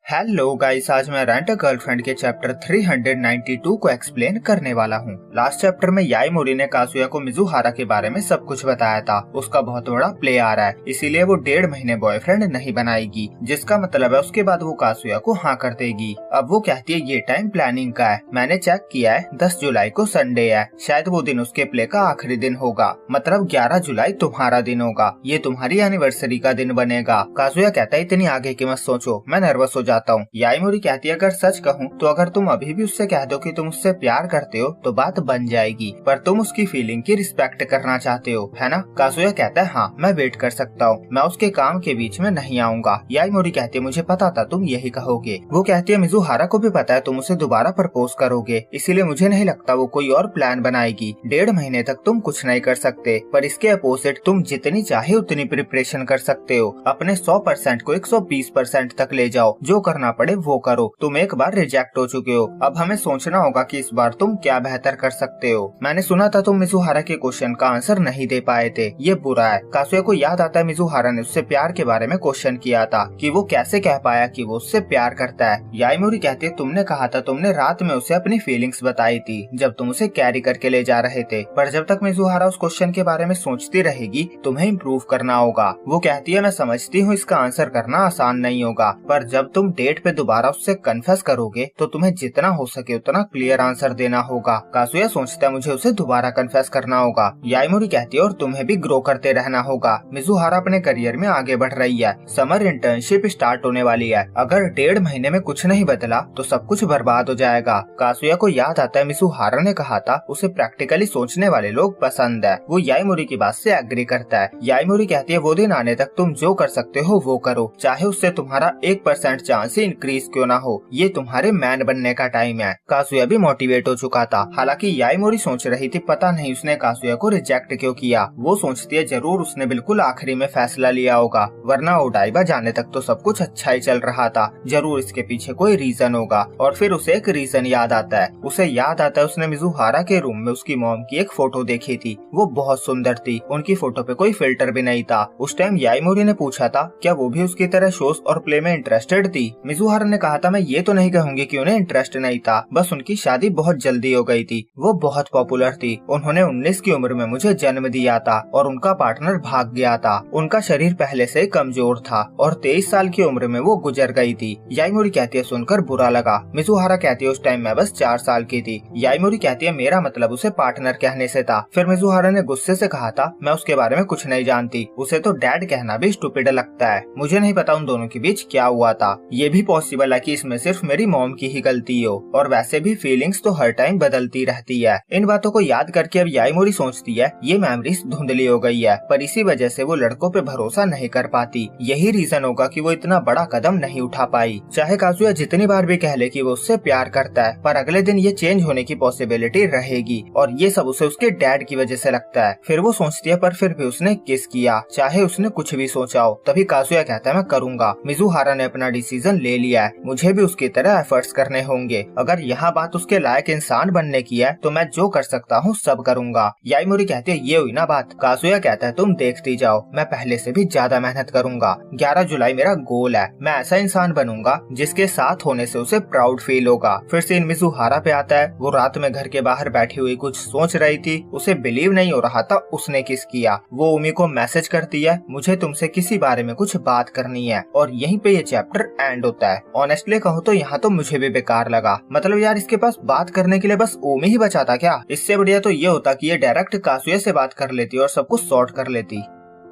Hello guys, आज मैं rent a girlfriend के चैप्टर 392 को एक्सप्लेन करने वाला हूँ। लास्ट चैप्टर में याईमोरी ने कासुया को मिजुहारा के बारे में सब कुछ बताया था। उसका बहुत बड़ा प्ले आ रहा है, इसीलिए वो 1.5 महीने बॉयफ्रेंड नहीं बनाएगी, जिसका मतलब है उसके बाद वो कासुया को हाँ कर देगी। अब वो कहती है ये टाइम प्लानिंग का है, मैंने चेक किया है 10 जुलाई को संडे है, शायद वो दिन उसके प्ले का आखिरी दिन होगा, मतलब 11 जुलाई तुम्हारा दिन होगा, ये तुम्हारी एनिवर्सरी का दिन बनेगा। कासुया कहता है इतनी आगे की मत सोचो, मैं नर्वस हो जाता हूँ। याईमोरी कहती है अगर सच कहूँ तो अगर तुम अभी भी उससे कह दो कि तुम उससे प्यार करते हो तो बात बन जाएगी, पर तुम उसकी फीलिंग की रिस्पेक्ट करना चाहते हो, है ना? कासुया कहता है हाँ, मैं वेट कर सकता हूँ, मैं उसके काम के बीच में नहीं आऊंगा। याईमोरी कहती है मुझे पता था तुम यही कहोगे। वो कहती है मिजुहारा को भी पता है तुम उसे दोबारा प्रपोज करोगे, इसीलिए मुझे नहीं लगता वो कोई और प्लान बनाएगी। 1.5 महीने तक तुम कुछ नहीं कर सकते, पर इसके अपोजिट तुम जितनी चाहे उतनी प्रिपरेशन कर सकते हो। अपने 100% को 120% तक ले जाओ, जो करना पड़े वो करो। तुम एक बार रिजेक्ट हो चुके हो, अब हमें सोचना होगा कि इस बार तुम क्या बेहतर कर सकते हो। मैंने सुना था तुम मिजुहारा के क्वेश्चन का आंसर नहीं दे पाए थे, ये बुरा है। कासुया को याद आता है मिजुहारा ने उससे प्यार के बारे में क्वेश्चन किया था कि वो कैसे कह पाया कि वो उससे प्यार करता है। याईमोरी कहती है तुमने कहा था तुमने रात में उसे अपनी फीलिंग्स बताई थी जब तुम उसे कैरी करके ले जा रहे थे, पर जब तक मिजुहारा उस क्वेश्चन के बारे में सोचती रहेगी तुम्हें इम्प्रूव करना होगा। वो कहती है मैं समझती हूँ इसका आंसर करना आसान नहीं होगा, पर जब तुम डेट पे दोबारा उससे कन्फेस करोगे तो तुम्हें जितना हो सके उतना क्लियर आंसर देना होगा। कासुया सोचता है मुझे उसे दोबारा कन्फेस करना होगा। याईमोरी कहती है और तुम्हें भी ग्रो करते रहना होगा। मिजुहारा अपने करियर में आगे बढ़ रही है, समर इंटर्नशिप स्टार्ट होने वाली है, अगर 1.5 महीने में कुछ नहीं बदला तो सब कुछ बर्बाद हो जाएगा। कासुया को याद आता है मिजुहारा ने कहा था उसे प्रैक्टिकली सोचने वाले लोग पसंद है। वो याईमोरी की बात से एग्री करता है। याईमोरी कहती है वो दिन आने तक तुम जो कर सकते हो वो करो, चाहे उससे तुम्हारा 1% चांस ही इंक्रीज क्यों ना हो, ये तुम्हारे मैन बनने का टाइम है। कासुया भी मोटिवेट हो चुका था। हालांकि याईमोरी सोच रही थी पता नहीं उसने कासुया को रिजेक्ट क्यों किया। वो सोचती है जरूर उसने बिल्कुल आखिरी में फैसला लिया होगा, वरना ओडाइबा जाने तक तो सब कुछ अच्छा ही चल रहा था, जरूर इसके पीछे कोई रीजन होगा। और फिर उसे एक रीजन याद आता है। उसे याद आता है उसने मिजुहारा के रूम में उसकी मॉम की एक फोटो देखी थी, वो बहुत सुंदर थी, उनकी फोटो पे कोई फिल्टर भी नहीं था। उस टाइम याईमोरी ने पूछा था क्या वो भी उसकी तरह शोज और प्ले में इंटरेस्टेड थी। मिजुहारा ने कहा था मैं ये तो नहीं कहूंगी कि उन्हें इंटरेस्ट नहीं था, बस उनकी शादी बहुत जल्दी हो गई थी, वो बहुत पॉपुलर थी, उन्होंने 19 की उम्र में मुझे जन्म दिया था और उनका पार्टनर भाग गया था, उनका शरीर पहले से कमजोर था और 23 साल की उम्र में वो गुजर गई थी। याईमोरी कहती है सुनकर बुरा लगा। मिजुहारा कहती है उस टाइम मैं बस 4 साल की थी। याईमोरी कहती है मेरा मतलब उसे पार्टनर कहने से था। फिर मिजुहारा ने गुस्से से कहा था मैं उसके बारे में कुछ नहीं जानती, उसे तो डैड कहना भी स्टूपिड लगता है, मुझे नहीं पता उन दोनों के बीच क्या हुआ था। ये भी पॉसिबल है कि इसमें सिर्फ मेरी मॉम की ही गलती हो, और वैसे भी फीलिंग्स तो हर टाइम बदलती रहती है। इन बातों को याद करके अब याईमोरी सोचती है ये मेमोरीज धुंधली हो गई है, पर इसी वजह से वो लड़कों पे भरोसा नहीं कर पाती, यही रीजन होगा कि वो इतना बड़ा कदम नहीं उठा पाई। चाहे कासुया जितनी बार भी कह ले कि वो उससे प्यार करता है, पर अगले दिन ये चेंज होने की पॉसिबिलिटी रहेगी, और ये सब उसे उसके डैड की वजह से लगता है। फिर वो सोचती है पर फिर भी उसने किस किया, चाहे उसने कुछ भी सोचा हो। तभी कासुया कहता है मैं करूंगा, मिजुहारा ने अपना डिसीजन ले लिया है, मुझे भी उसकी तरह एफर्ट्स करने होंगे, अगर यहाँ बात उसके लायक इंसान बनने की है तो मैं जो कर सकता हूँ सब करूंगा। याईमोरी कहती है ये हुई ना बात। कासुया कहता है तुम देखती जाओ, मैं पहले से भी ज्यादा मेहनत करूंगा, 11 जुलाई मेरा गोल है, मैं ऐसा इंसान बनूंगा जिसके साथ होने से उसे प्राउड फील होगा। फिर सीन मिजुहारा पे आता है। वो रात में घर के बाहर बैठी हुई कुछ सोच रही थी, उसे बिलीव नहीं हो रहा था उसने किस किया। वो उमी को मैसेज करती है मुझे तुमसे किसी बारे में कुछ बात करनी है, और यहीं पे ये चैप्टर एंड होता है। ऑनेस्टली कहूँ तो यहाँ तो मुझे भी बेकार लगा, मतलब यार इसके पास बात करने के लिए बस ओमी ही बचा था क्या? इससे बढ़िया तो ये होता कि ये डायरेक्ट कासुया से बात कर लेती और सब कुछ सॉर्ट कर लेती।